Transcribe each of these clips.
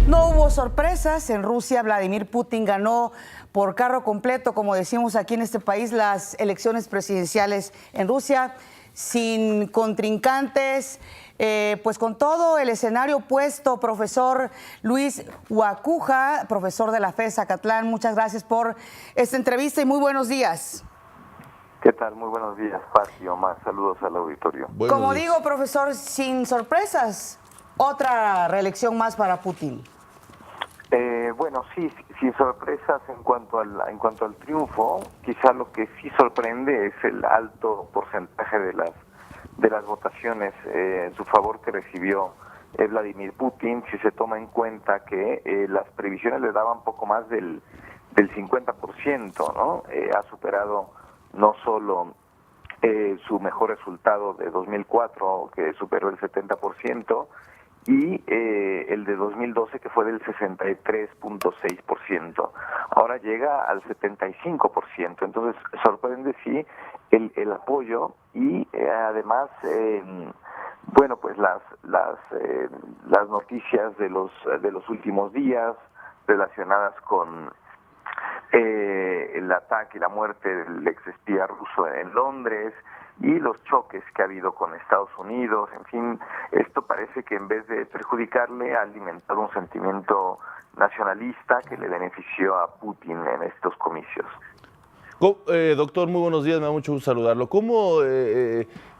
No hubo sorpresas. En Rusia, Vladimir Putin ganó por carro completo, como decimos aquí en este país, las elecciones presidenciales en Rusia, sin contrincantes, pues con todo el escenario puesto. Profesor Luis Guacuja, profesor de la FES Zacatlán, muchas gracias por esta entrevista y muy buenos días. ¿Qué tal? Muy buenos días, Paz y Omar. Saludos al auditorio. Como digo, profesor, sin sorpresas, otra reelección más para Putin. Bueno, sí, sin sorpresas en cuanto al triunfo. Quizá lo que sí sorprende es el alto porcentaje de las votaciones en su favor que recibió Vladimir Putin, si se toma en cuenta que las previsiones le daban poco más del 50%, ¿no? Ha superado no solo su mejor resultado de 2004, que superó el 70%, y el de 2012, que fue del 63.6%. Ahora llega al 75%. Entonces, sorprende, sí, el apoyo y además, bueno, pues las noticias de los últimos días relacionadas con el ataque y la muerte del exespía ruso en Londres y los choques que ha habido con Estados Unidos, en fin, esto parece que en vez de perjudicarle ha alimentado un sentimiento nacionalista que le benefició a Putin en estos comicios. Doctor, muy buenos días, me da mucho gusto saludarlo. ¿Cómo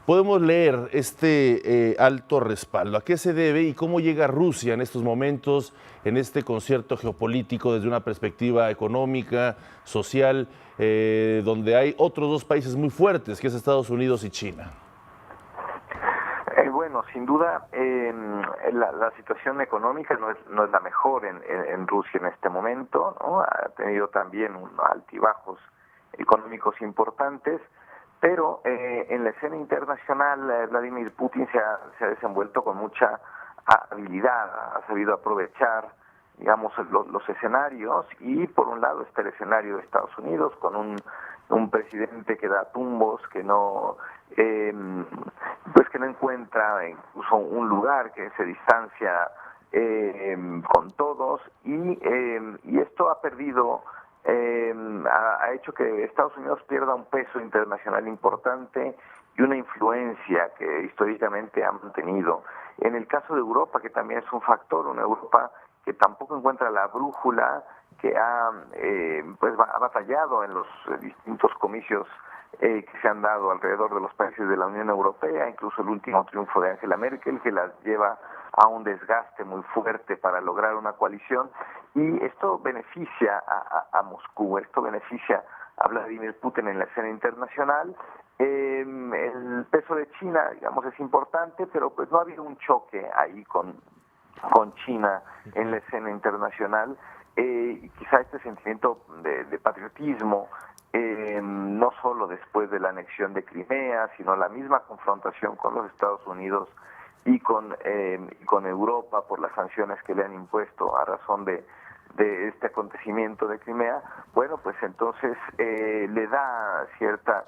podemos leer este alto respaldo? ¿A qué se debe y cómo llega Rusia en estos momentos, en este concierto geopolítico desde una perspectiva económica, social, donde hay otros dos países muy fuertes, que es Estados Unidos y China? Bueno, sin duda, la situación económica no es la mejor en Rusia en este momento, ¿no? Ha tenido también altibajos económicos importantes, pero en la escena internacional Vladimir Putin se ha desenvuelto con mucha habilidad, ha sabido aprovechar, digamos, los escenarios, y por un lado está el escenario de Estados Unidos con un presidente que da tumbos, que no pues que no encuentra incluso un lugar, que se distancia con todos, y esto ha perdido, ha hecho que Estados Unidos pierda un peso internacional importante y una influencia que históricamente ha mantenido. En el caso de Europa, que también es un factor, una Europa que tampoco encuentra la brújula, que ha batallado en los distintos comicios que se han dado alrededor de los países de la Unión Europea, incluso el último triunfo de Angela Merkel, que las lleva a un desgaste muy fuerte para lograr una coalición, y esto beneficia a Moscú, esto beneficia a Vladimir Putin en la escena internacional. El peso de China, digamos, es importante, pero pues no ha habido un choque ahí con China en la escena internacional, y quizá este sentimiento de patriotismo, no solo después de la anexión de Crimea, sino la misma confrontación con los Estados Unidos y con Europa por las sanciones que le han impuesto a razón de este acontecimiento de Crimea. Bueno, pues entonces le da cierta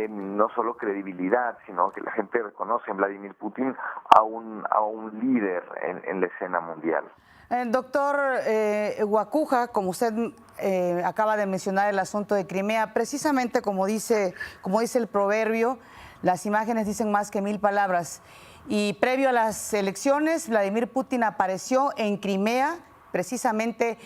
no solo credibilidad, sino que la gente reconoce en Vladimir Putin a un líder en la escena mundial. Doctor Guacuja, como usted acaba de mencionar el asunto de Crimea, precisamente como dice el proverbio, las imágenes dicen más que 1000 palabras. Y previo a las elecciones, Vladimir Putin apareció en Crimea, precisamente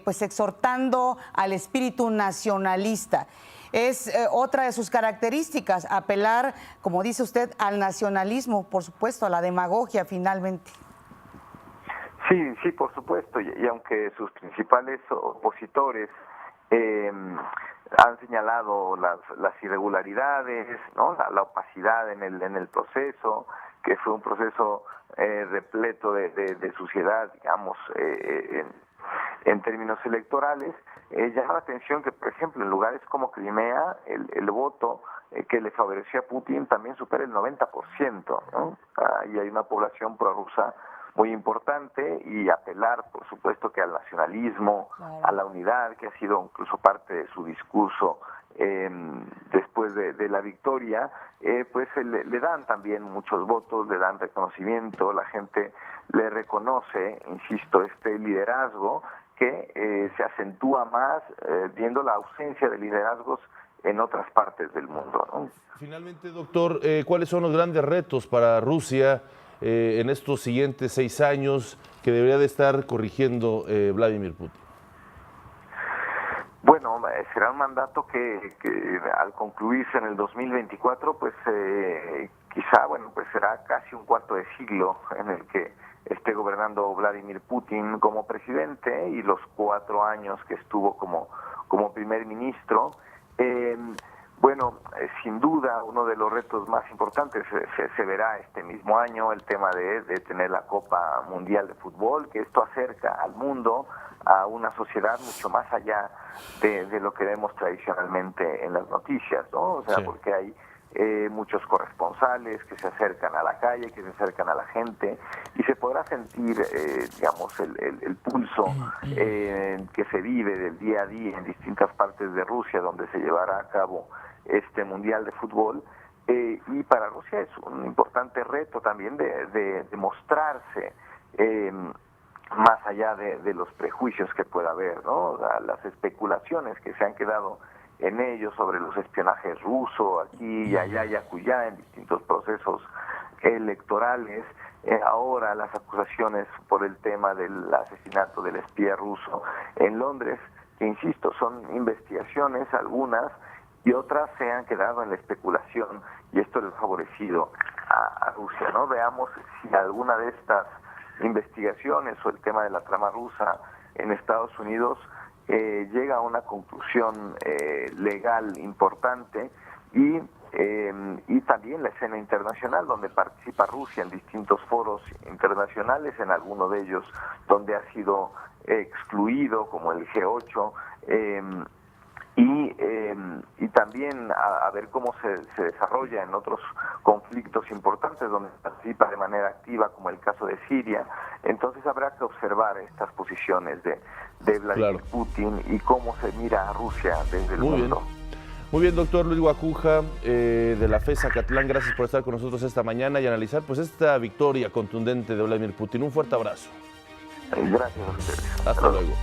pues exhortando al espíritu nacionalista. Es otra de sus características, apelar, como dice usted, al nacionalismo, por supuesto, a la demagogia finalmente. Sí, por supuesto, y aunque sus principales opositores han señalado las irregularidades, ¿no? La opacidad en el proceso, que fue un proceso repleto de suciedad, digamos, en términos electorales, llama la atención que, por ejemplo, en lugares como Crimea, el voto que le favoreció a Putin también supera el 90%, ¿no? Y hay una población prorrusa muy importante, y apelar, por supuesto, que al nacionalismo, claro, a la unidad, que ha sido incluso parte de su discurso después de la victoria, pues le dan también muchos votos, le dan reconocimiento, la gente le reconoce, insisto, este liderazgo que se acentúa más viendo la ausencia de liderazgos en otras partes del mundo, ¿no? Finalmente, doctor, ¿cuáles son los grandes retos para Rusia en estos siguientes 6 años que debería de estar corrigiendo Vladimir Putin? Bueno, será un mandato que al concluirse en el 2024, pues quizá, bueno, pues será casi un cuarto de siglo en el que esté gobernando Vladimir Putin como presidente y los 4 años que estuvo como primer ministro. Bueno, sin duda uno de los retos más importantes se verá este mismo año, el tema de tener la Copa Mundial de Fútbol, que esto acerca al mundo a una sociedad mucho más allá de lo que vemos tradicionalmente en las noticias, ¿no? O sea, sí, porque hay muchos corresponsales que se acercan a la calle, que se acercan a la gente, y se podrá sentir, digamos, el pulso que se vive del día a día en distintas partes de Rusia, donde se llevará a cabo este Mundial de Fútbol. Y para Rusia es un importante reto también de mostrarse más allá de los prejuicios que pueda haber, ¿no? O sea, las especulaciones que se han quedado en ellos sobre los espionajes rusos aquí y allá y acullá en distintos procesos electorales, ahora las acusaciones por el tema del asesinato del espía ruso en Londres, que insisto, son investigaciones algunas y otras se han quedado en la especulación y esto les ha favorecido a Rusia, ¿no? Veamos si alguna de estas investigaciones o el tema de la trama rusa en Estados Unidos llega a una conclusión legal importante y también la escena internacional donde participa Rusia en distintos foros internacionales, en alguno de ellos donde ha sido excluido como el G8, y también a ver cómo se desarrolla en otros conflictos importantes donde participa de manera activa, como el caso de Siria. Entonces habrá que observar estas posiciones de Vladimir Putin y cómo se mira a Rusia desde el mundo. Muy bien, doctor Luis Guacuja, de la FES Zacatlán, gracias por estar con nosotros esta mañana y analizar pues esta victoria contundente de Vladimir Putin. Un fuerte abrazo. Gracias a ustedes. Hasta luego.